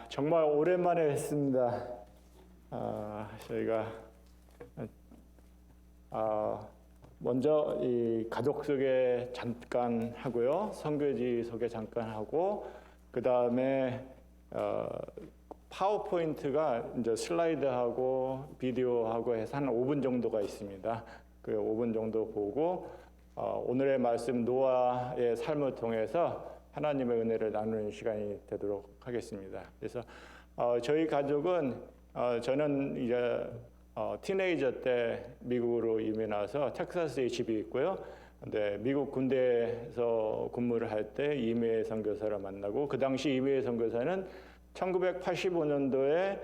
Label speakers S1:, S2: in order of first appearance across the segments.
S1: 정말 오랜만에 했습니다. 저희가 먼저 이 가족 소개 잠깐 하고요, 선교지 소개 잠깐 하고, 그 다음에 파워포인트가 이제 슬라이드하고 비디오하고 해서 한 5분 정도가 있습니다. 그 5분 정도 보고 오늘의 말씀 노아의 삶을 통해서 하나님의 은혜를 나누는 시간이 되도록 하겠습니다. 그래서 저희 가족은 저는 이제 티네이저 때 미국으로 이민 와서 텍사스에 집이 있고요. 근데 미국 군대에서 근무를 할 때 이메일 선교사를 만나고, 그 당시 이메일 선교사는 1985년도에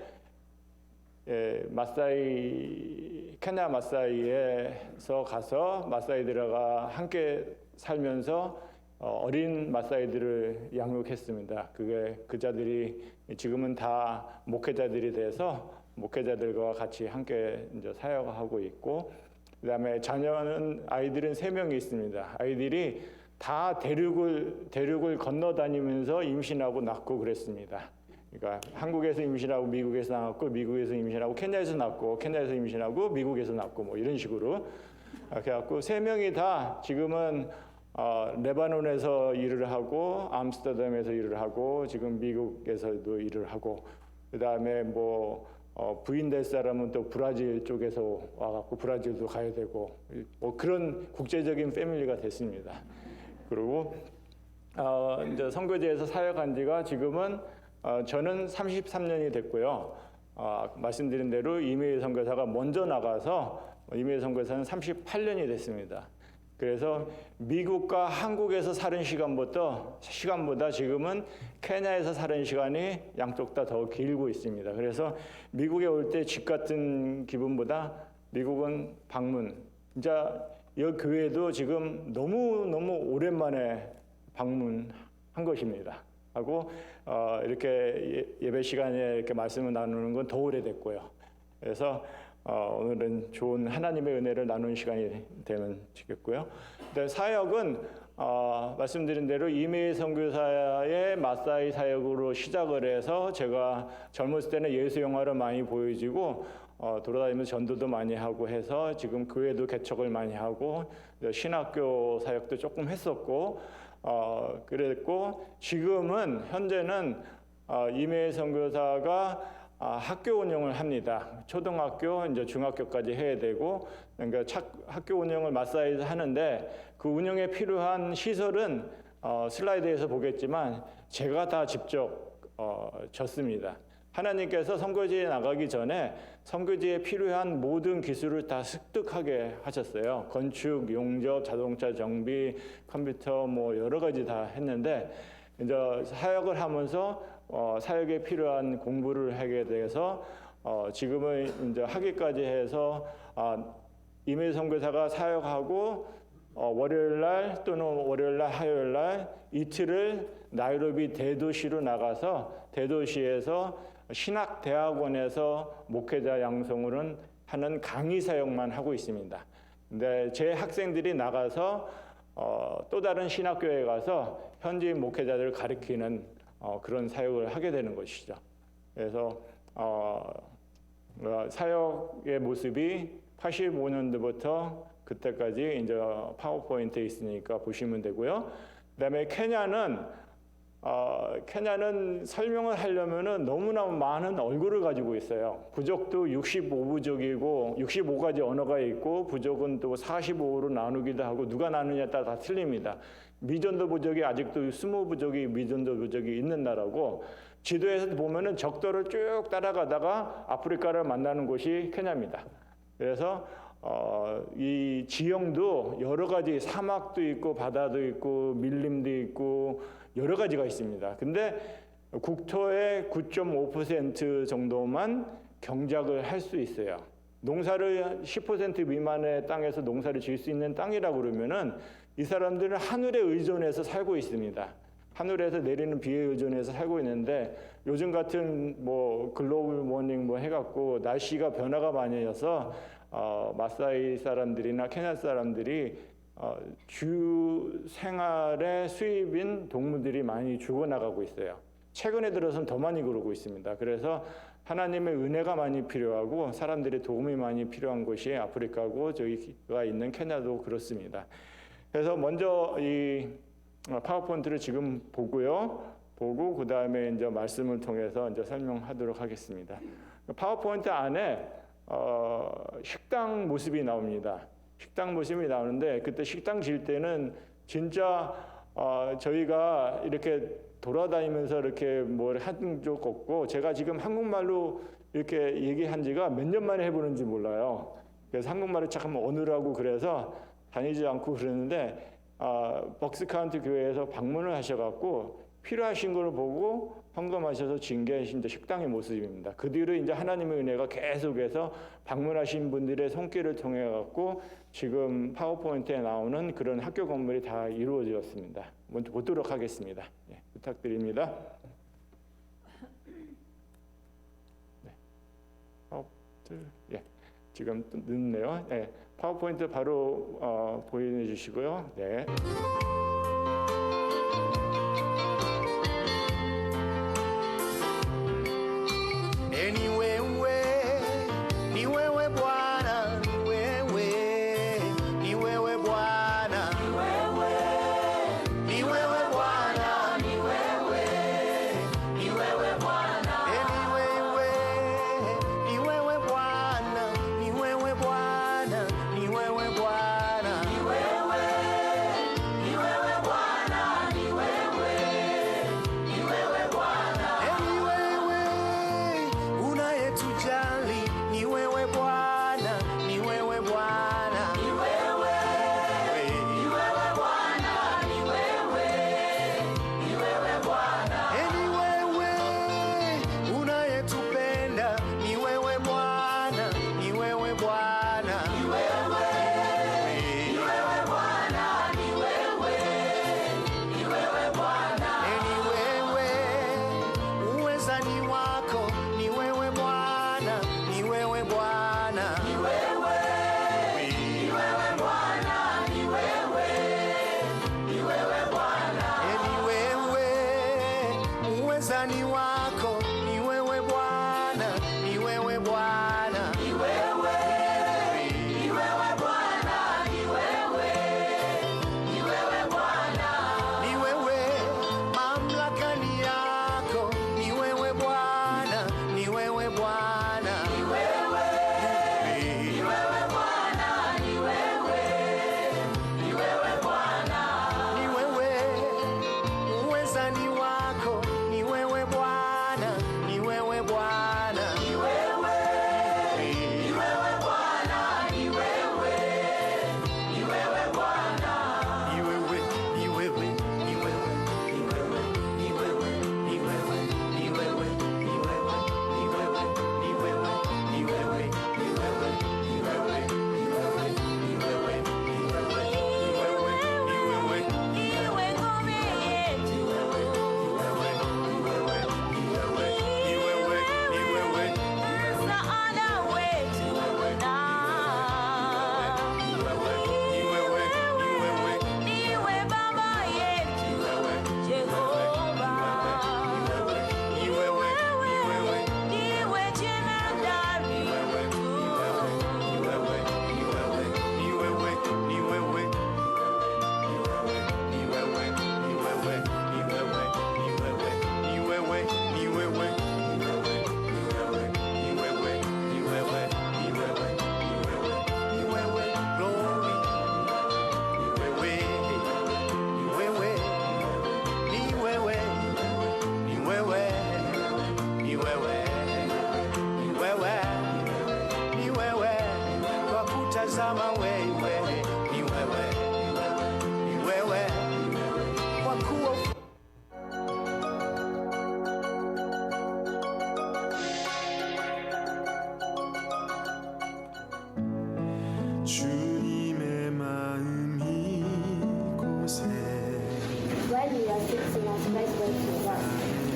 S1: 케냐 마사이에서 가서 마사이들과 함께 살면서 어린 마사이들을 양육했습니다. 그 자들이 지금은 다 목회자들이 돼서 목회자들과 같이 함께 이제 사역하고 있고, 그다음에 아이들은 3명이 있습니다. 아이들이 다 대륙을 건너다니면서 임신하고 낳고 그랬습니다. 그러니까 한국에서 임신하고 미국에서 낳았고, 미국에서 임신하고 케냐에서 낳고, 케냐에서 임신하고 미국에서 낳고, 뭐 이런 식으로. 그래갖고 3명이 다 지금은 레바논에서 일을 하고, 암스테르담에서 일을 하고, 지금 미국에서도 일을 하고, 그 다음에 부인 될 사람은 또 브라질 쪽에서 와갖고 브라질도 가야 되고, 그런 국제적인 패밀리가 됐습니다. 그리고 이제 선교지에서 사역한 지가 지금은 저는 33년이 됐고요. 말씀드린 대로 이메일 선교사가 먼저 나가서 이메일 선교사는 38년이 됐습니다. 그래서 미국과 한국에서 사는 시간보다 지금은 케냐에서 사는 시간이 양쪽 다 더 길고 있습니다. 그래서 미국에 올 때 집 같은 기분보다 미국은 방문. 진짜 이 교회도 지금 너무 오랜만에 방문한 것입니다. 하고 이렇게 예배 시간에 이렇게 말씀을 나누는 건 더 오래됐고요. 그래서 오늘은 좋은 하나님의 은혜를 나누는 시간이 되면 좋겠고요. 근데 사역은 말씀드린 대로 이메일 선교사의 마사이 사역으로 시작을 해서, 제가 젊었을 때는 예수 영화를 많이 보여주고 돌아다니면서 전도도 많이 하고 해서 지금 교회도 개척을 많이 하고 신학교 사역도 조금 했었고, 그랬고, 지금은 현재는 이메일 선교사가 학교 운영을 합니다. 초등학교, 이제 중학교까지 해야 되고, 그러니까 학교 운영을 마사이에서 하는데, 그 운영에 필요한 시설은 슬라이드에서 보겠지만 제가 다 직접 졌습니다. 하나님께서 선교지에 나가기 전에 선교지에 필요한 모든 기술을 다 습득하게 하셨어요. 건축, 용접, 자동차 정비, 컴퓨터 여러 가지 다 했는데, 이제 사역을 하면서 사역에 필요한 공부를 하게 돼서 지금은 이제 하기까지 해서 이메일 선교사가 사역하고 월요일날 또는 월요일날 화요일날 이틀을 나이로비 대도시로 나가서 대도시에서 신학대학원에서 목회자 양성을 하는 강의 사역만 하고 있습니다. 근데 제 학생들이 나가서 또 다른 신학교에 가서 현지인 목회자들을 가르치는 그런 사역을 하게 되는 것이죠. 그래서 사역의 모습이 85년도부터 그때까지 이제 파워포인트에 있으니까 보시면 되고요. 그다음에 케냐는 설명을 하려면은 너무나 많은 얼굴을 가지고 있어요. 부족도 65부족이고 65가지 언어가 있고, 부족은 또 45로 나누기도 하고, 누가 나누냐에 따라 다 틀립니다. 미전도 부족이 아직도 20부족이 미전도 부족이 있는 나라고, 지도에서 보면은 적도를 쭉 따라가다가 아프리카를 만나는 곳이 케냐입니다. 그래서 이 지형도 여러 가지, 사막도 있고 바다도 있고 밀림도 있고 여러 가지가 있습니다. 근데 국토의 9.5% 정도만 경작을 할 수 있어요. 농사를 10% 미만의 땅에서 농사를 지을 수 있는 땅이라고 그러면은 이 사람들은 하늘에 의존해서 살고 있습니다. 하늘에서 내리는 비에 의존해서 살고 있는데, 요즘 같은 글로벌 워밍 해갖고 날씨가 변화가 많이 해서 마사이 사람들이나 케냐 사람들이 주 생활의 수입인 동물들이 많이 죽어나가고 있어요. 최근에 들어서는 더 많이 그러고 있습니다. 그래서 하나님의 은혜가 많이 필요하고 사람들의 도움이 많이 필요한 곳이 아프리카고 저희가 있는 케냐도 그렇습니다. 그래서 먼저 이 파워포인트를 지금 보고요. 보고 그 다음에 이제 말씀을 통해서 이제 설명하도록 하겠습니다. 파워포인트 안에 식당 모습이 나옵니다. 식당 모습이 나오는데 그때 식당 질 때는 진짜 저희가 이렇게 돌아다니면서 이렇게 뭘 한 적 없고 제가 지금 한국말로 이렇게 얘기한 지가 몇 년 만에 해보는지 몰라요. 그래서 한국말을 잠깐 어느라고 그래서 다니지 않고 그러는데 벅스카운티 교회에서 방문을 하셔갖고 필요하신 걸 보고 헌금하셔서 진 게 이제 식당의 모습입니다. 그 뒤로 이제 하나님의 은혜가 계속해서 방문하신 분들의 손길을 통해 갖고 지금 파워포인트에 나오는 그런 학교 건물이 다 이루어졌습니다. 먼저 보도록 하겠습니다. 예, 부탁드립니다. 네. 예, 지금 늦네요. 예, 파워포인트 바로 보여주시고요. 네.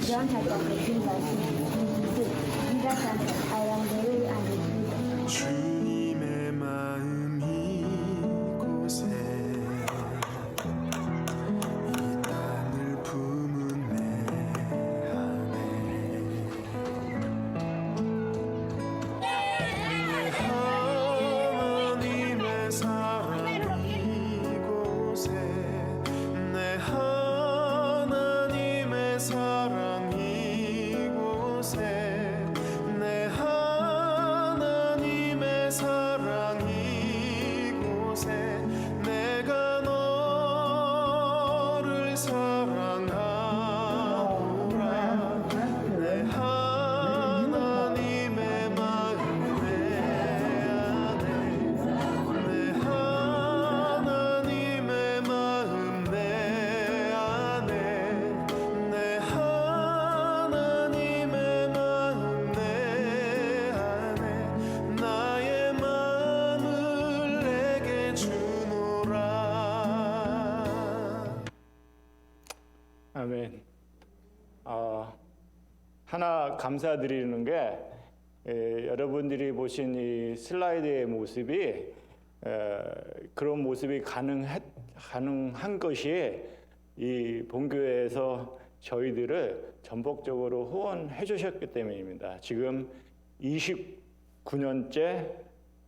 S2: John had completed verse 22. Jesus answered, I am the way and the truth.
S3: 주님의 마음이 곳에 이 땅을 품은 내 하나
S1: 하나 감사드리는 게 여러분들이 보신 이 슬라이드의 모습이 그런 모습이 가능한 것이 이 본교회에서 저희들을 전폭적으로 후원해 주셨기 때문입니다. 지금 29년째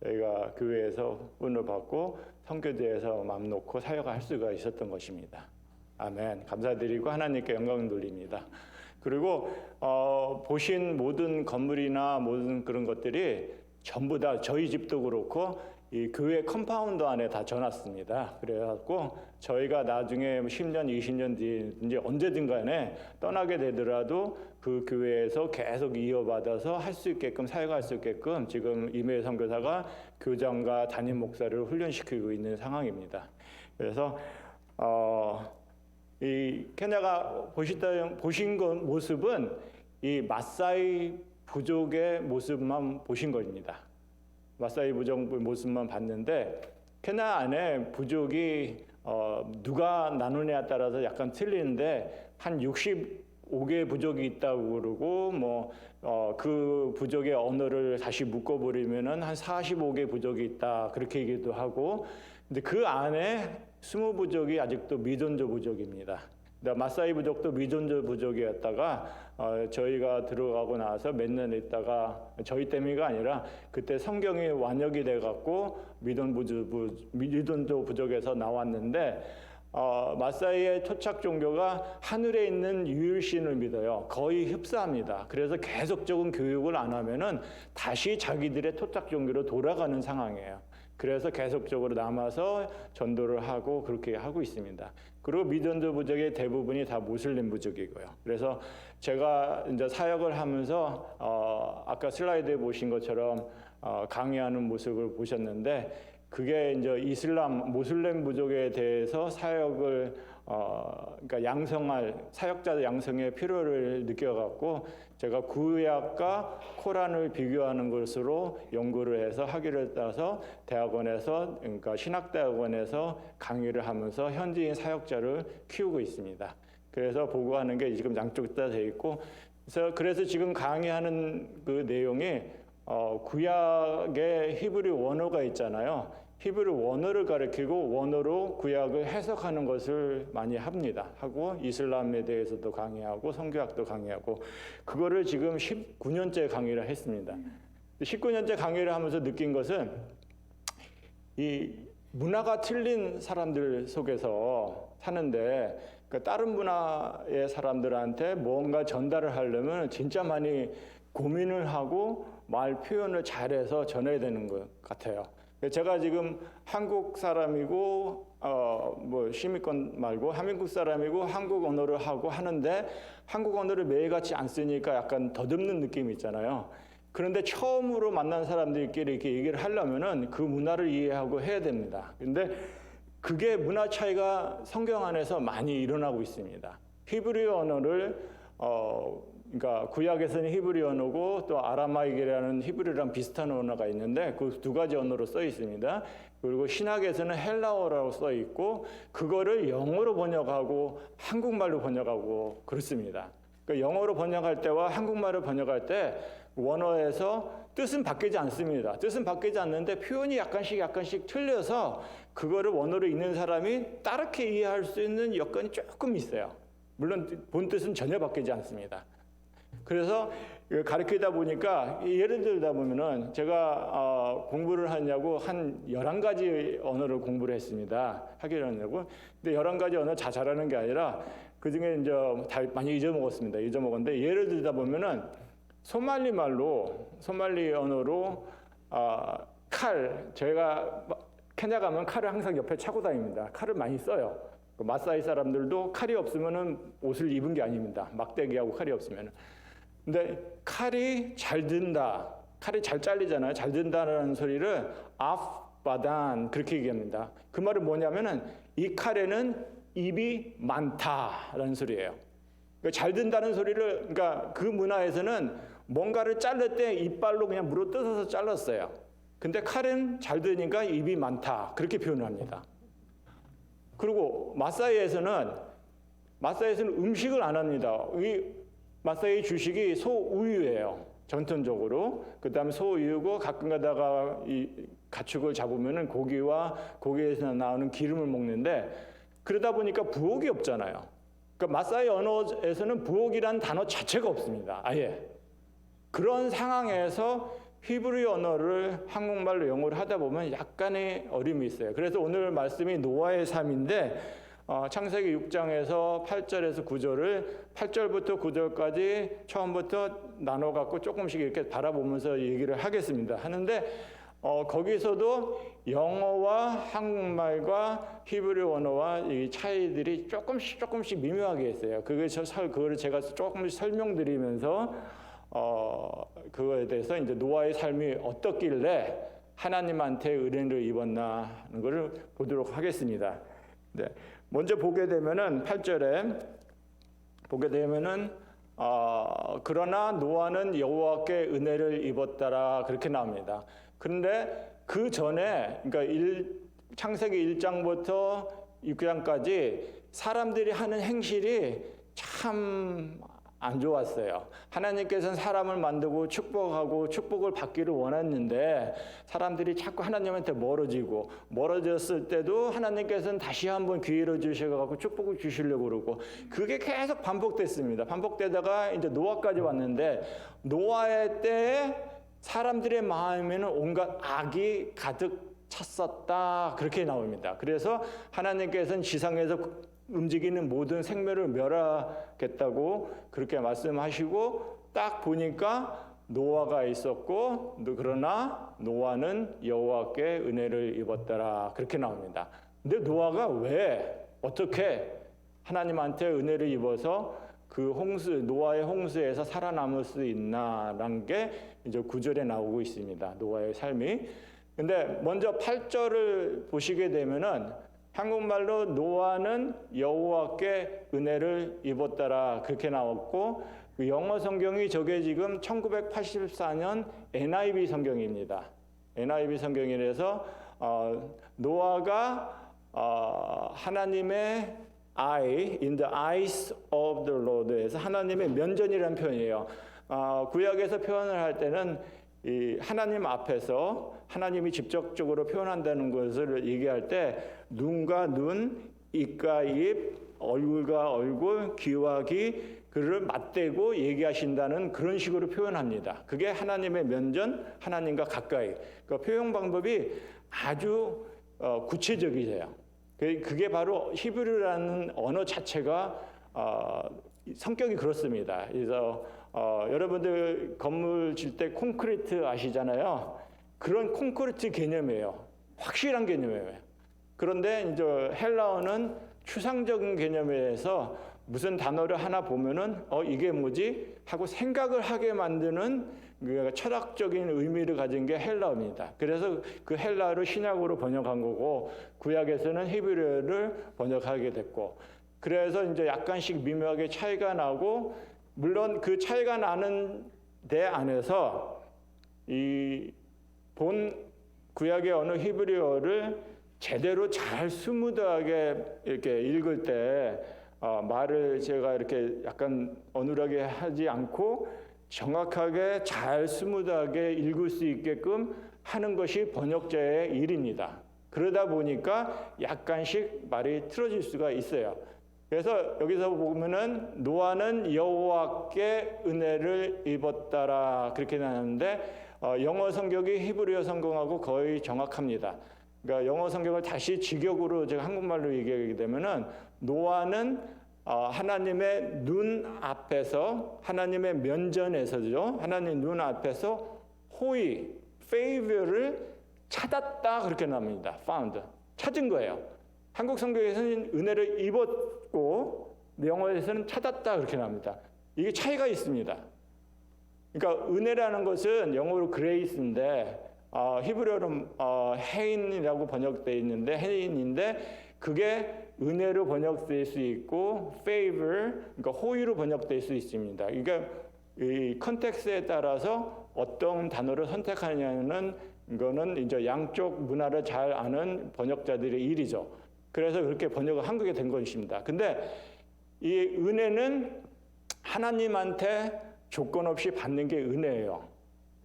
S1: 저희가 교회에서 후원을 받고 선교대에서 마음 놓고 사역할 수가 있었던 것입니다. 아멘. 감사드리고 하나님께 영광 돌립니다. 그리고 보신 모든 건물이나 모든 그런 것들이 전부 다 저희 집도 그렇고 이 교회 컴파운드 안에 다 져놨습니다. 그래갖고 저희가 나중에 10년, 20년 뒤에 이제 언제든 간에 떠나게 되더라도 그 교회에서 계속 이어받아서 할 수 있게끔 사역할 수 있게끔 지금 이메일 선교사가 교장과 담임 목사를 훈련시키고 있는 상황입니다. 그래서 이 케냐가 보신 모습은 이 마사이 부족의 모습만 보신 겁니다. 마사이 부족 모습만 봤는데 케냐 안에 부족이 누가 나누냐에 따라서 약간 틀리는데 한 65개 부족이 있다고 그러고 그 부족의 언어를 다시 묶어버리면은 한 45개 부족이 있다 그렇게 얘기도 하고 근데 그 안에 20부족이 아직도 미존조 부족입니다. 마사이 부족도 미존조 부족이었다가 저희가 들어가고 나서 몇 년 있다가 저희 때문이가 아니라 그때 성경이 완역이 돼갖고 미존조 부족에서 나왔는데 마사이의 토착 종교가 하늘에 있는 유일신을 믿어요. 거의 흡사합니다. 그래서 계속적인 교육을 안 하면은 다시 자기들의 토착 종교로 돌아가는 상황이에요. 그래서 계속적으로 남아서 전도를 하고 그렇게 하고 있습니다. 그리고 미존조 부족의 대부분이 다 무슬림 부족이고요. 그래서 제가 이제 사역을 하면서 아까 슬라이드에 보신 것처럼 강의하는 모습을 보셨는데 그게 이제 이슬람 모슬렘 부족에 대해서 사역을 그러니까 양성할 사역자 양성의 필요를 느껴갖고 제가 구약과 코란을 비교하는 것으로 연구를 해서 학위를 따서 대학원에서 그러니까 신학대학원에서 강의를 하면서 현지인 사역자를 키우고 있습니다. 그래서 보고하는 게 지금 양쪽 다 돼 있고 그래서 지금 강의하는 그 내용이 구약의 히브리 원어가 있잖아요. 히브리 원어를 가르치고 원어로 구약을 해석하는 것을 많이 합니다. 하고 이슬람에 대해서도 강의하고 성교학도 강의하고 그거를 지금 19년째 강의를 했습니다. 19년째 강의를 하면서 느낀 것은 이 문화가 틀린 사람들 속에서 사는데 그러니까 다른 문화의 사람들한테 뭔가 전달을 하려면 진짜 많이 고민을 하고 말 표현을 잘해서 전해야 되는 것 같아요. 제가 지금 한국 사람이고 시민권 말고 한민국 사람이고 한국 언어를 하고 하는데 한국 언어를 매일같이 안 쓰니까 약간 더듬는 느낌이 있잖아요. 그런데 처음으로 만난 사람들끼리 이렇게 얘기를 하려면은 그 문화를 이해하고 해야 됩니다. 근데 그게 문화 차이가 성경 안에서 많이 일어나고 있습니다. 히브리 언어를 그러니까 구약에서는 히브리 언어고 또 아라마익이라는 히브리랑 비슷한 언어가 있는데 그 두 가지 언어로 써 있습니다. 그리고 신학에서는 헬라어라고 써 있고 그거를 영어로 번역하고 한국말로 번역하고 그렇습니다. 그러니까 영어로 번역할 때와 한국말로 번역할 때 원어에서 뜻은 바뀌지 않습니다. 뜻은 바뀌지 않는데 표현이 약간씩 틀려서 그거를 원어로 읽는 사람이 다르게 이해할 수 있는 여건이 조금 있어요. 물론 본 뜻은 전혀 바뀌지 않습니다. 그래서 가르치다 보니까 예를 들다 보면은 제가 공부를 하냐고 한 11가지 언어를 공부를 했습니다. 하기로 하냐고. 근데 11가지 언어 다 잘하는 게 아니라 그중에 이제 다 많이 잊어먹었는데 예를 들다 보면은 소말리 언어로 제가 케냐 가면 칼을 항상 옆에 차고 다닙니다. 칼을 많이 써요. 마사이 사람들도 칼이 없으면은 옷을 입은 게 아닙니다. 막대기하고 칼이 없으면은. 근데 칼이 잘 든다. 칼이 잘 잘리잖아요. 잘 든다는 소리를 아프바단 그렇게 얘기합니다. 그 말은 뭐냐면은 이 칼에는 입이 많다라는 소리예요. 그러니까 잘 든다는 소리를 그러니까 그 문화에서는 뭔가를 자를 때 이빨로 그냥 물어 뜯어서 잘랐어요. 근데 칼은 잘 드니까 입이 많다. 그렇게 표현을 합니다. 그리고 마사이에서는 음식을 안 합니다. 마사이 주식이 소우유예요. 전통적으로. 그다음에 소우유고 가끔 가다가 이 가축을 잡으면은 고기와 고기에서 나오는 기름을 먹는데 그러다 보니까 부엌이 없잖아요. 그러니까 마사이 언어에서는 부엌이란 단어 자체가 없습니다. 아예. 그런 상황에서 히브리 언어를 한국말로 영어로 하다 보면 약간의 어려움이 있어요. 그래서 오늘 말씀이 노아의 삶인데 창세기 6장에서 8절에서 9절을 8절부터 9절까지 처음부터 나눠갖고 조금씩 이렇게 바라보면서 얘기를 하겠습니다. 하는데 거기서도 영어와 한국말과 히브리 언어와 이 차이들이 조금씩 미묘하게 있어요. 그거를 제가 조금씩 설명드리면서 그거에 대해서 이제 노아의 삶이 어떻길래 하나님한테 은혜를 입었나 하는 것을 보도록 하겠습니다. 네. 먼저 보게 되면은 8절에 보게 되면은 그러나 노아는 여호와께 은혜를 입었다라 그렇게 나옵니다. 그런데 그 전에 그러니까 창세기 1장부터 6장까지 사람들이 하는 행실이 참 안 좋았어요. 하나님께서는 사람을 만들고 축복하고 축복을 받기를 원했는데 사람들이 자꾸 하나님한테 멀어졌을 때도 하나님께서는 다시 한번 기회를 주셔서 축복을 주시려고 그러고 그게 계속 반복됐습니다. 반복되다가 이제 노아까지 왔는데 노아의 때에 사람들의 마음에는 온갖 악이 가득 찼었다 그렇게 나옵니다. 그래서 하나님께서는 지상에서 움직이는 모든 생명을 멸하겠다고 그렇게 말씀하시고 딱 보니까 노아가 있었고 그러나 노아는 여호와께 은혜를 입었더라 그렇게 나옵니다. 근데 노아가 왜 어떻게 하나님한테 은혜를 입어서 그 노아의 홍수에서 살아남을 수 있나라는 게 이제 9절에 나오고 있습니다. 노아의 삶이. 근데 먼저 8절을 보시게 되면은 한국말로 노아는 여호와께 은혜를 입었다라 그렇게 나왔고 그 영어 성경이 저게 지금 1984년 NIV 성경입니다. NIV 성경이라서 노아가 하나님의 in the eyes of the Lord에서 하나님의 면전이라는 표현이에요. 구약에서 표현을 할 때는 이 하나님 앞에서 하나님이 직접적으로 표현한다는 것을 얘기할 때 눈과 눈, 입과 입, 얼굴과 얼굴, 귀와 귀 그를 맞대고 얘기하신다는 그런 식으로 표현합니다. 그게 하나님의 면전, 하나님과 가까이. 그 표현 방법이 아주 구체적이세요. 그게 바로 히브리라는 언어 자체가 성격이 그렇습니다. 그래서 여러분들 건물 질 때 콘크리트 아시잖아요. 그런 콘크리트 개념이에요. 확실한 개념이에요. 그런데 이제 헬라어는 추상적인 개념에서 무슨 단어를 하나 보면은 이게 뭐지 하고 생각을 하게 만드는 그 철학적인 의미를 가진 게 헬라어입니다. 그래서 그 헬라어를 신약으로 번역한 거고 구약에서는 히브리어를 번역하게 됐고 그래서 이제 약간씩 미묘하게 차이가 나고 물론 그 차이가 나는 데 안에서 이 본 구약의 언어 히브리어를 제대로 잘 스무드하게 이렇게 읽을 때 말을 제가 이렇게 약간 어눌하게 하지 않고 정확하게 잘 스무드하게 읽을 수 있게끔 하는 것이 번역자의 일입니다. 그러다 보니까 약간씩 말이 틀어질 수가 있어요. 그래서 여기서 보면은 노아는 여호와께 은혜를 입었다라 그렇게 나왔는데 영어 성경이 히브리어 성경하고 거의 정확합니다. 그러니까 영어 성경을 다시 직역으로 제가 한국말로 얘기하게 되면은 노아는 하나님의 눈 앞에서 하나님의 면전에서죠. 하나님 눈 앞에서 호의, favor를 찾았다 그렇게 나옵니다. found, 찾은 거예요. 한국 성경에서는 은혜를 입었고 영어에서는 찾았다 그렇게 나옵니다. 이게 차이가 있습니다. 그러니까 은혜라는 것은 영어로 grace인데 히브리어로 해인이라고 번역되어 있는데 해인인데 그게 은혜로 번역될 수 있고 favor 그러니까 호의로 번역될 수 있습니다. 그러니까 이 컨텍스트에 따라서 어떤 단어를 선택하냐는 이거는 이제 양쪽 문화를 잘 아는 번역자들의 일이죠. 그래서 그렇게 번역을 한국에 된 것입니다. 근데 이 은혜는 하나님한테 조건 없이 받는 게 은혜예요.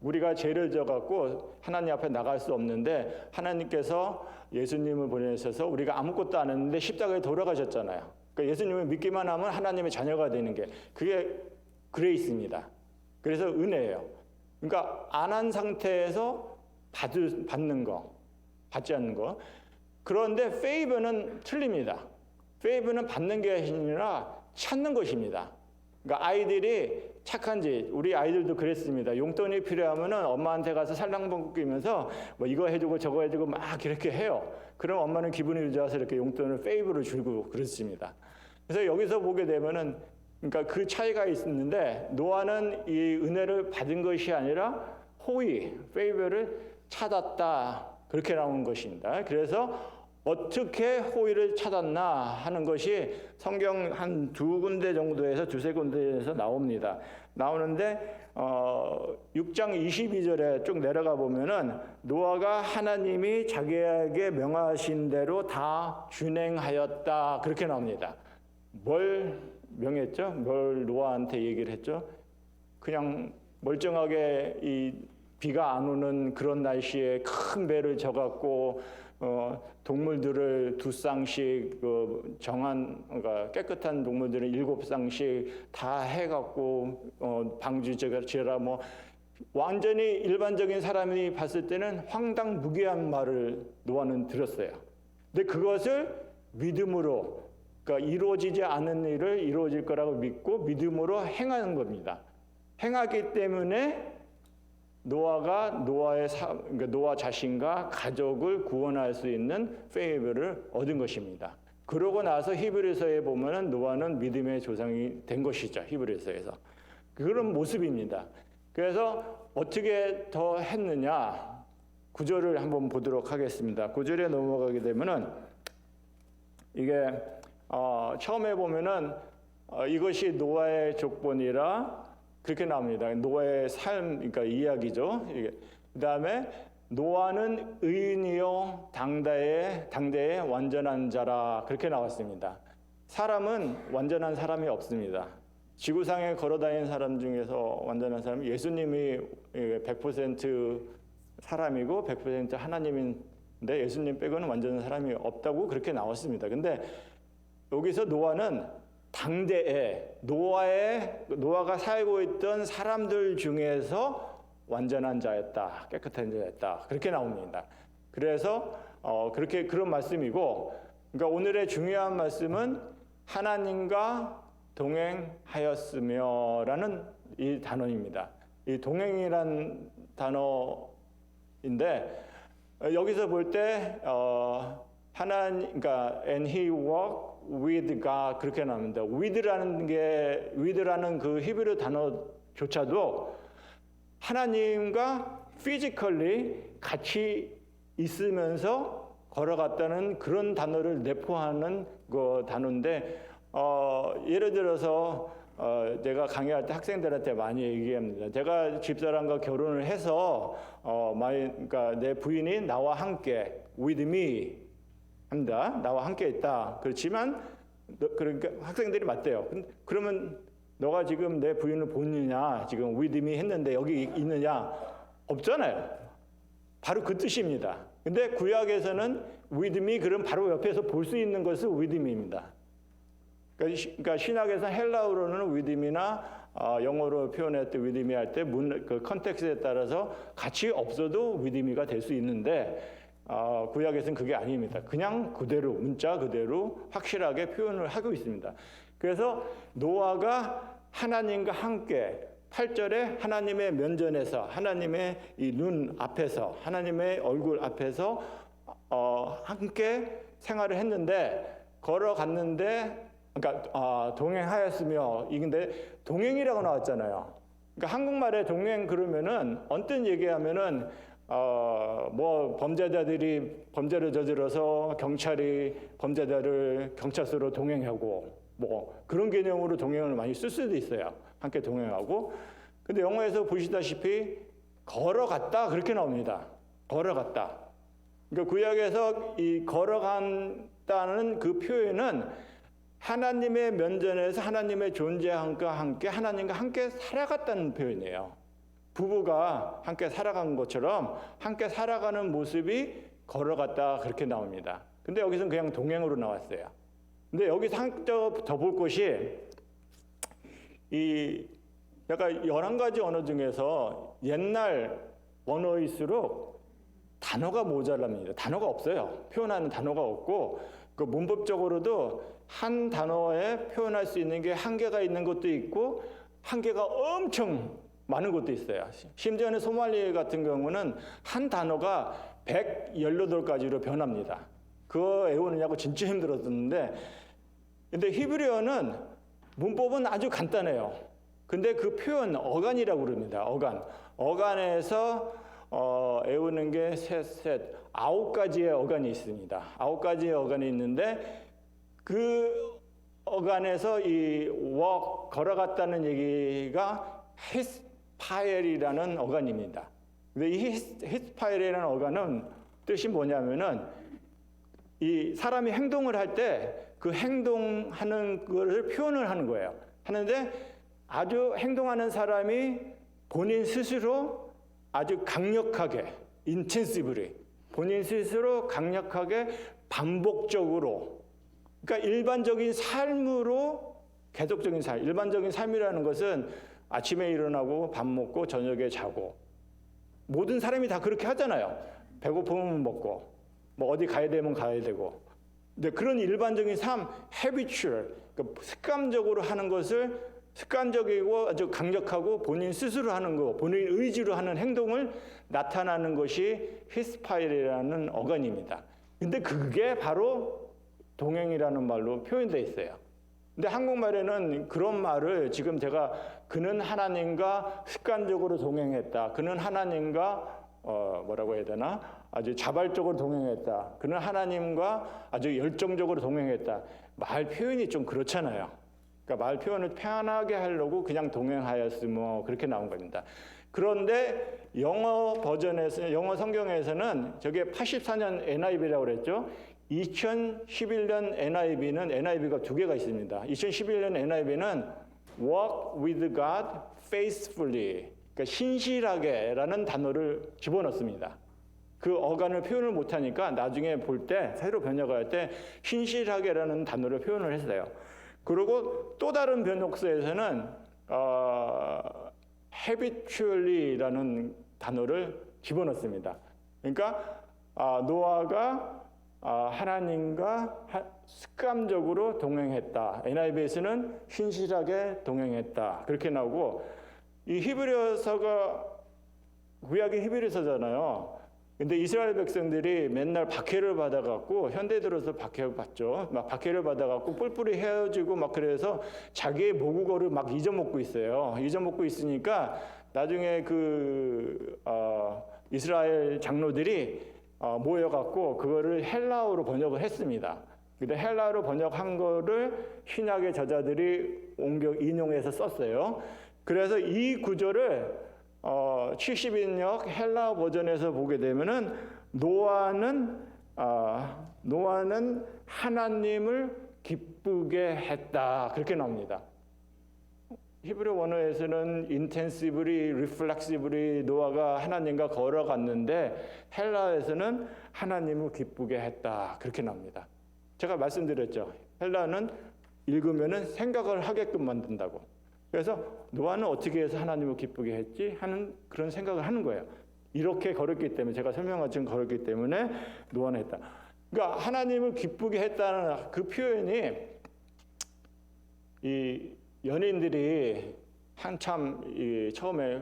S1: 우리가 죄를 져갖고 하나님 앞에 나갈 수 없는데 하나님께서 예수님을 보내셔서 우리가 아무것도 안 했는데 십자가에 돌아가셨잖아요. 그러니까 예수님을 믿기만 하면 하나님의 자녀가 되는 게 그게 그레이스입니다. 그래서 은혜예요. 그러니까 안 한 상태에서 받는 거, 받지 않는 거. 그런데 페이버는 틀립니다. 페이버는 받는 게 아니라 찾는 것입니다. 그러니까 아이들이 착한지 우리 아이들도 그랬습니다. 용돈이 필요하면은 엄마한테 가서 살랑방 끼면서 뭐 이거 해주고 저거 해주고 막 이렇게 해요. 그럼 엄마는 기분이 좋아서 이렇게 용돈을 페이버로 주고 그렇습니다. 그래서 여기서 보게 되면은 그러니까 그 차이가 있는데 노아는 이 은혜를 받은 것이 아니라 호의, 페이버를 찾았다 그렇게 나오는 것입니다. 그래서 어떻게 호의를 찾았나 하는 것이 성경 한 두 군데 정도에서 두세 군데에서 나옵니다. 나오는데 6장 22절에 쭉 내려가 보면은 노아가 하나님이 자기에게 명하신 대로 다 준행하였다 그렇게 나옵니다. 뭘 명했죠? 뭘 노아한테 얘기를 했죠? 그냥 멀쩡하게 이 비가 안 오는 그런 날씨에 큰 배를 져갖고 동물들을 2쌍씩 그러니까 깨끗한 동물들은 7쌍씩 다 해갖고 방주제라 뭐 완전히 일반적인 사람이 봤을 때는 황당무계한 말을 노아는 들었어요. 근데 그것을 믿음으로 그러니까 이루어지지 않은 일을 이루어질 거라고 믿고 믿음으로 행하는 겁니다. 행하기 때문에 노아가 그러니까 노아 자신과 가족을 구원할 수 있는 페이버를 얻은 것입니다. 그러고 나서 히브리서에 보면은 노아는 믿음의 조상이 된 것이죠. 히브리서에서 그런 모습입니다. 그래서 어떻게 더 했느냐 9절을 한번 보도록 하겠습니다. 9절에 넘어가게 되면은 이게 처음에 보면은 이것이 노아의 족본이라 그렇게 나옵니다. 노아의 삶, 그러니까 이야기죠. 그 다음에 노아는 의인이요 당대의 완전한 자라 그렇게 나왔습니다. 사람은 완전한 사람이 없습니다. 지구상에 걸어다니는 사람 중에서 완전한 사람은 예수님이 100% 사람이고 100% 하나님인데 예수님 빼고는 완전한 사람이 없다고 그렇게 나왔습니다. 근데 여기서 노아는 당대에 노아가 살고 있던 사람들 중에서 완전한 자였다, 깨끗한 자였다 그렇게 나옵니다. 그래서 그런 말씀이고, 그러니까 오늘의 중요한 말씀은 하나님과 동행하였으며라는 이 단어입니다. 이 동행이란 단어인데 여기서 볼 때 하나님, 그러니까 and he walked with God 그렇게 나옵니다. with라는 그 히브리 단어조차도 하나님과 physically 같이 있으면서 걸어갔다는 그런 단어를 내포하는 그 단어인데 예를 들어서 내가 강의할 때 학생들한테 많이 얘기합니다. 제가 집사람과 결혼을 해서 그러니까 내 부인이 나와 함께 with me 합니다. 나와 함께 있다. 그렇지만 그러니까 학생들이 맞대요. 그러면 너가 지금 내 부인을 보느냐? 지금 with me 했는데 여기 있느냐? 없잖아요. 바로 그 뜻입니다. 근데 구약에서는 with me 그럼 바로 옆에서 볼 수 있는 것은 with me입니다. 그러니까 신학에서 헬라어로는 with me나 영어로 표현할 때 with me 할 때 그 컨텍스트에 따라서 같이 없어도 with me가 될 수 있는데 구약에서는 그게 아닙니다. 그냥 그대로 문자 그대로 확실하게 표현을 하고 있습니다. 그래서 노아가 하나님과 함께 8절에 하나님의 면전에서 하나님의 이 눈 앞에서 하나님의 얼굴 앞에서 함께 생활을 했는데 걸어갔는데 그러니까 동행하였으며 이근데 동행이라고 나왔잖아요. 그러니까 한국말에 동행 그러면은 언뜻 얘기하면은 뭐 범죄자들이 범죄를 저질러서 경찰이 범죄자를 경찰서로 동행하고 뭐 그런 개념으로 동행을 많이 쓸 수도 있어요. 함께 동행하고. 근데 영어에서 보시다시피 걸어갔다 그렇게 나옵니다. 걸어갔다. 그러니까 구약에서 이 걸어간다는 그 표현은 하나님의 면전에서 하나님의 존재함과 함께 하나님과 함께 살아갔다는 표현이에요. 부부가 함께 살아간 것처럼 함께 살아가는 모습이 걸어갔다 그렇게 나옵니다. 근데 여기서는 그냥 동행으로 나왔어요. 근데 여기서 한 더 볼 것이 이 약간 11가지 언어 중에서 옛날 언어일수록 단어가 모자랍니다. 단어가 없어요. 표현하는 단어가 없고 그 문법적으로도 한 단어에 표현할 수 있는 게 한계가 있는 것도 있고 한계가 엄청 많은 것도 있어요. 심지어는 소말리 같은 경우는 한 단어가 118가지로 변합니다. 그거 외우느냐고 진짜 힘들었는데 근데 히브리어는 문법은 아주 간단해요. 근데 그 표현 어간이라고 그럽니다. 어간에서 외우는 게 셋, 9가지의 어간이 있습니다. 9가지의 어간이 있는데 그 어간에서 이 walk 걸어갔다는 얘기가 히스파엘이라는 어간입니다. 근데 이 히스파엘이라는 어간은 뜻이 뭐냐면은 이 사람이 행동을 할 때 그 행동하는 것을 표현을 하는 거예요. 하는데 아주 행동하는 사람이 본인 스스로 아주 강력하게 intensively 본인 스스로 강력하게 반복적으로 그러니까 일반적인 삶으로 계속적인 삶 일반적인 삶이라는 것은 아침에 일어나고 밥 먹고 저녁에 자고 모든 사람이 다 그렇게 하잖아요. 배고프면 먹고 뭐 어디 가야 되면 가야 되고 근데 그런 일반적인 삶 habitual 그러니까 습관적으로 하는 것을 습관적이고 아주 강력하고 본인 스스로 하는 거, 본인 의지로 하는 행동을 나타나는 것이 히스파일이라는 어간입니다. 근데 그게 바로 동행이라는 말로 표현되어 있어요. 근데 한국말에는 그런 말을 지금 제가 그는 하나님과 습관적으로 동행했다. 그는 하나님과 뭐라고 해야 되나? 아주 자발적으로 동행했다. 그는 하나님과 아주 열정적으로 동행했다. 말 표현이 좀 그렇잖아요. 그러니까 말 표현을 편하게 하려고 그냥 동행하였으며 그렇게 나온 겁니다. 그런데 영어 버전에서 영어 성경에서는 저게 84년 NIV라고 그랬죠. 2011년 NIV가 두 개가 있습니다. 2011년 NIV는 Walk with God faithfully, 그러니까 신실하게라는 단어를 집어넣습니다. 그 어간을 표현을 못하니까 나중에 볼 때 새로 번역할 때 신실하게라는 단어를 표현을 했어요. 그리고 또 다른 번역서에서는 habitually라는 단어를 집어넣습니다. 그러니까 노아가 하나님과 습관적으로 동행했다. NIV에서는 신실하게 동행했다. 그렇게 나오고 이 히브리서가 구약의 히브리서잖아요. 근데 이스라엘 백성들이 맨날 박해를 받아갖고 현대 들어서 박해받죠. 막 박해를 받아갖고 뿔뿔이 헤어지고 막 그래서 자기의 모국어를 막 잊어먹고 있어요. 잊어먹고 있으니까 나중에 이스라엘 장로들이 모여갖고 그거를 헬라어로 번역을 했습니다. 근데 헬라어로 번역한 거를 신약의 저자들이 인용해서 썼어요. 그래서 이 구절을 70인역 헬라어 버전에서 보게 되면은 노아는 하나님을 기쁘게 했다 그렇게 나옵니다. 히브리 원어에서는 intensively, reflexively 노아가 하나님과 걸어갔는데 헬라어에서는 하나님을 기쁘게 했다 그렇게 나옵니다. 제가 말씀드렸죠. 헬라어는 읽으면은 생각을 하게끔 만든다고. 그래서 노아는 어떻게 해서 하나님을 기쁘게 했지 하는 그런 생각을 하는 거예요. 이렇게 걸었기 때문에 제가 설명한 것처럼 걸었기 때문에 노아는 했다. 그러니까 하나님을 기쁘게 했다는 그 표현이 이 연인들이 한참 처음에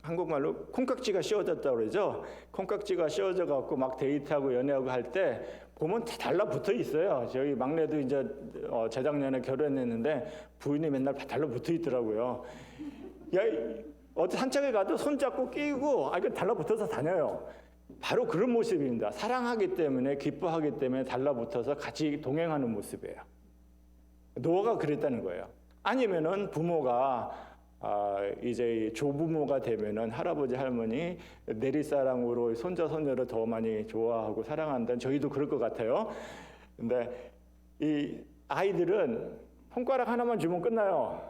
S1: 한국말로 콩깍지가 씌워졌다고 그러죠. 콩깍지가 씌워져 갖고 막 데이트하고 연애하고 할 때 보면 다 달라붙어 있어요. 저희 막내도 이제 재작년에 결혼했는데 부인이 맨날 달라붙어 있더라고요. 야, 어디 산책에 가도 손잡고 끼고 이거 달라붙어서 다녀요. 바로 그런 모습입니다. 사랑하기 때문에 기뻐하기 때문에 달라붙어서 같이 동행하는 모습이에요. 노아가 그랬다는 거예요. 아니면은 부모가 이제 조부모가 되면은 할아버지 할머니 내리사랑으로 손자 손녀를 더 많이 좋아하고 사랑한다는 저희도 그럴 것 같아요. 근데 이 아이들은 손가락 하나만 주면 끝나요.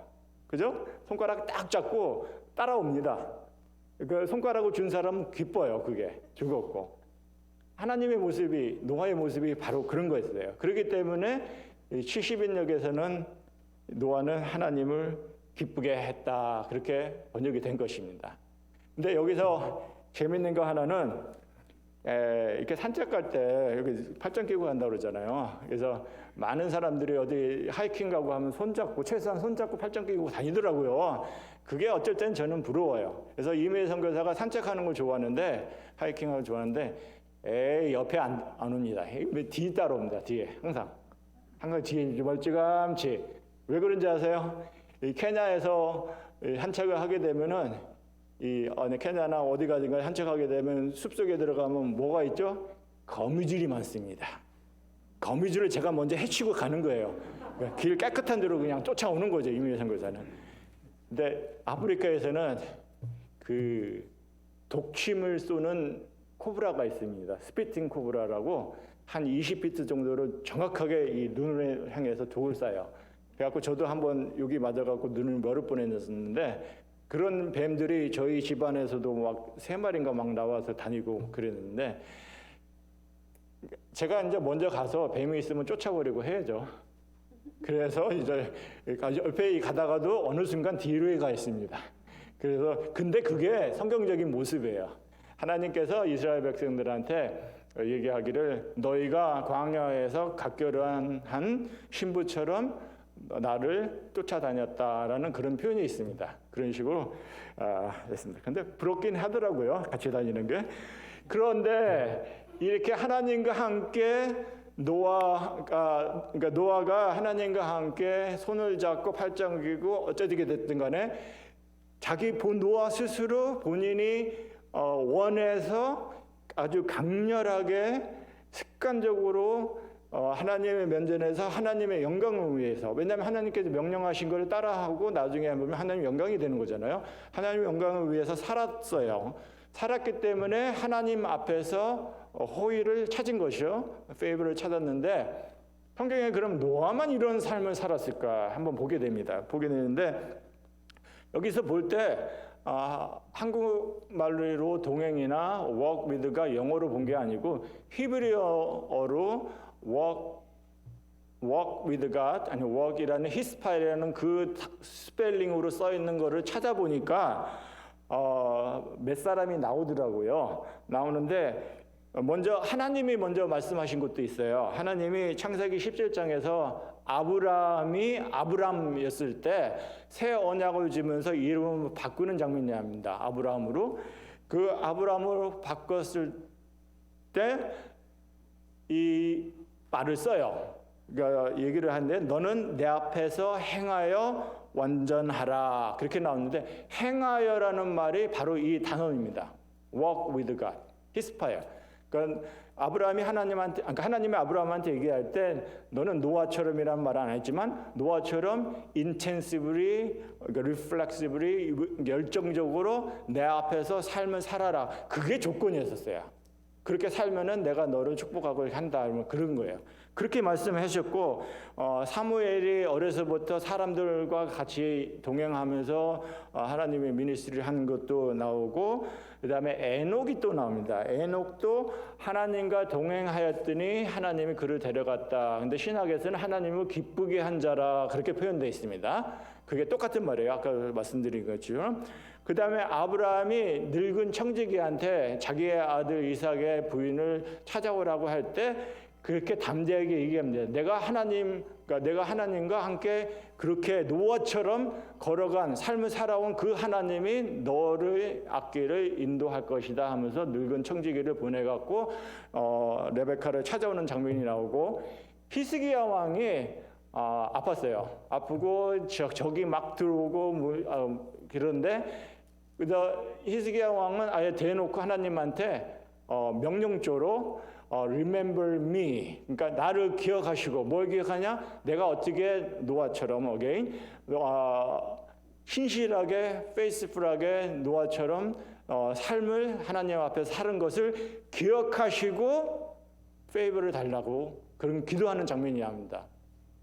S1: 그죠? 손가락 딱 잡고 따라옵니다. 그 손가락을 준 사람은 기뻐요. 그게 즐겁고. 하나님의 모습이, 노아의 모습이 바로 그런 거였어요. 그렇기 때문에 70인역에서는 노아는 하나님을 기쁘게 했다. 그렇게 번역이 된 것입니다. 근데 여기서 재밌는 거 하나는 이렇게 산책 갈 때 여기 팔짱 끼고 간다고 그러잖아요. 그래서 많은 사람들이 어디 하이킹 가고 하면 손잡고, 최소한 손잡고 팔짱 끼고 다니더라고요. 그게 어쩔 땐 저는 부러워요. 그래서 이미혜 선교사가 산책하는 걸 좋아하는데, 하이킹하는 걸 좋아하는데, 옆에 안 옵니다. 뒤에 따라옵니다. 뒤에. 항상 뒤에 멀찌감치. 왜 그런지 아세요? 이 케냐에서 산책을 하게 되면은, 케냐나 어디 가든가 산책하게 되면 숲속에 들어가면 뭐가 있죠? 거미줄이 많습니다. 거미줄을 제가 먼저 해치고 가는 거예요. 그러니까 길 깨끗한 데로 그냥 쫓아오는 거죠, 이미혜 선교사는. 근데 아프리카에서는 그 독침을 쏘는 코브라가 있습니다. 스피팅 코브라라고 한 20피트 정도로 정확하게 이 눈을 향해서 독을 쏴요. 그래갖고 저도 한번 여기 맞아갖고 눈을 멀을 뻔했었는데, 그런 뱀들이 저희 집안에서도 막 3마리인가 막 나와서 다니고 그랬는데, 제가 이제 먼저 가서 뱀이 있으면 쫓아버리고 해야죠. 그래서 이제 옆에 가다가도 어느 순간 뒤로에 가 있습니다. 그래서 근데 그게 성경적인 모습이에요. 하나님께서 이스라엘 백성들한테 얘기하기를 너희가 광야에서 각결한 신부처럼 나를 쫓아다녔다라는 그런 표현이 있습니다. 그런 식으로 했습니다. 근데 부럽긴 하더라고요. 같이 다니는 게. 그런데 이렇게 하나님과 함께 노아가 하나님과 함께 손을 잡고 팔짱 끼고 어쩌게 됐든 간에 노아 스스로 본인이 원해서 아주 강렬하게 습관적으로 하나님의 면전에서 하나님의 영광을 위해서, 왜냐하면 하나님께서 명령하신 것을 따라하고 나중에 보면 하나님 영광이 되는 거잖아요. 하나님의 영광을 위해서 살았어요. 살았기 때문에 하나님 앞에서 호의를 찾은 것이요, 페이버를 찾았는데, 성경에 그럼 노아만 이런 삶을 살았을까 한번 보게 되는데 여기서 볼 때 한국말로 동행이나 walk with가 영어로 본 게 아니고 히브리어로 walk with God, 아니 walk이라는 히스파이라는 그 스펠링으로 써 있는 거를 찾아보니까 몇 사람이 나오더라고요. 나오는데 먼저 하나님이 먼저 말씀하신 것도 있어요. 하나님이 창세기 17장에서 아브라함이 아브람이었을 때 새 언약을 주면서 이름을 바꾸는 장면이 나옵니다. 아브라함으로. 그 아브라함으로 바꿨을 때 이 말을 써요. 그러니까 얘기를 하는데 너는 내 앞에서 행하여 완전하라. 그렇게 나오는데 행하여라는 말이 바로 이 단어입니다. Walk with God, 히스파이어. 그러니까 하나님이 아브라함한테 얘기할 때 너는 노아처럼이란 말 안 했지만 노아처럼 intensively, reflexively, 열정적으로 내 앞에서 삶을 살아라. 그게 조건이었었어요. 그렇게 살면은 내가 너를 축복하고 한다. 그런 거예요. 그렇게 말씀하셨고, 사무엘이 어려서부터 사람들과 같이 동행하면서 하나님의 미니스트리를 한 것도 나오고, 그 다음에 에녹이 또 나옵니다. 에녹도 하나님과 동행하였더니 하나님이 그를 데려갔다. 근데 신학에서는 하나님을 기쁘게 한 자라 그렇게 표현되어 있습니다. 그게 똑같은 말이에요. 아까 말씀드린 것처럼. 그 다음에 아브라함이 늙은 청지기한테 자기의 아들 이삭의 부인을 찾아오라고 할 때 그렇게 담대하게 얘기합니다. 내가 하나님과 함께 그렇게 노아처럼 걸어간 삶을 살아온 그 하나님이 너를 앞길을 인도할 것이다 하면서 늙은 청지기를 보내갖고 레베카를 찾아오는 장면이 나오고, 히스기야 왕이 아팠어요. 아프고 적이 막 들어오고 그런데 히스기야 왕은 아예 대놓고 하나님한테 명령조로 remember me, 그러니까 나를 기억하시고, 뭘 기억하냐? 내가 어떻게 노아처럼 신실하게 faithful하게 노아처럼 삶을 하나님 앞에 사는 것을 기억하시고 페이버를 달라고 그런 기도하는 장면이 나옵니다.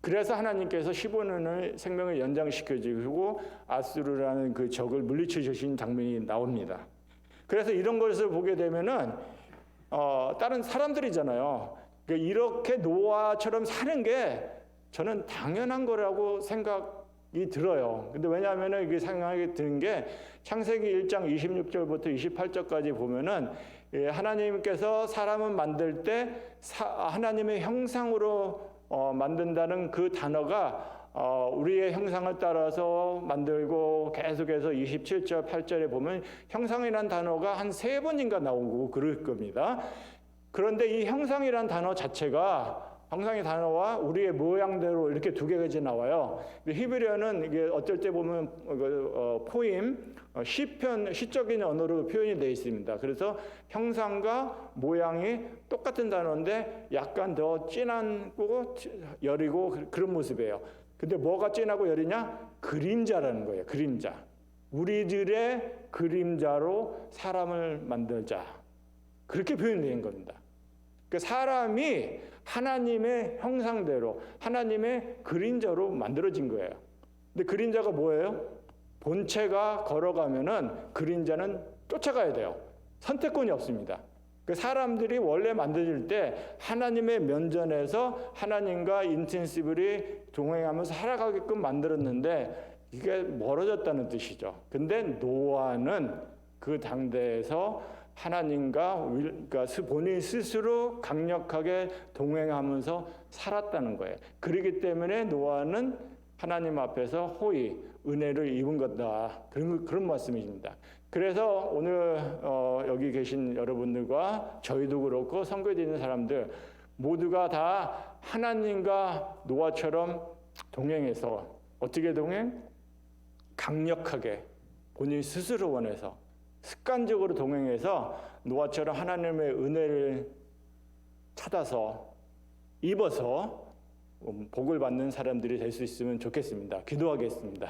S1: 그래서 하나님께서 15년을 생명을 연장시켜 주시고 아수르라는 그 적을 물리쳐 주신 장면이 나옵니다. 그래서 이런 것을 보게 되면은 다른 사람들이잖아요. 그러니까 이렇게 노아처럼 사는 게 저는 당연한 거라고 생각이 들어요. 근데 왜냐하면 이게 생각이 드는 게 창세기 1장 26절부터 28절까지 보면은 하나님께서 사람을 만들 때 하나님의 형상으로 만든다는 그 단어가 우리의 형상을 따라서 만들고 계속해서 27절 8절에 보면 형상이란 단어가 한 3번인가 나오고 그럴 겁니다. 그런데 이 형상이란 단어 자체가 형상의 단어와 우리의 모양대로 이렇게 두 개가 나와요. 히브리어는 이게 어떨 때 보면 포임, 시적인 언어로 표현이 되어 있습니다. 그래서 형상과 모양이 똑같은 단어인데 약간 더 진하고 여리고 그런 모습이에요. 근데 뭐가 진하고 여리냐? 그림자라는 거예요. 그림자. 우리들의 그림자로 사람을 만들자. 그렇게 표현된 겁니다. 그 사람이 하나님의 형상대로 하나님의 그림자로 만들어진 거예요. 근데 그림자가 뭐예요? 본체가 걸어가면은 그림자는 쫓아가야 돼요. 선택권이 없습니다. 그 사람들이 원래 만들어질 때 하나님의 면전에서 하나님과 인텐시브리 동행하면서 살아가게끔 만들었는데 이게 멀어졌다는 뜻이죠. 근데 노아는 그 당대에서 하나님과 그러니까 본인 스스로 강력하게 동행하면서 살았다는 거예요. 그렇기 때문에 노아는 하나님 앞에서 호의, 은혜를 입은 거다. 그런 말씀입니다. 그래서 오늘 여기 계신 여러분들과 저희도 그렇고 선교에 있는 사람들 모두가 다 하나님과 노아처럼 동행해서 어떻게 동행? 강력하게 본인 스스로 원해서 습관적으로 동행해서 노아처럼 하나님의 은혜를 찾아서 입어서 복을 받는 사람들이 될 수 있으면 좋겠습니다. 기도하겠습니다.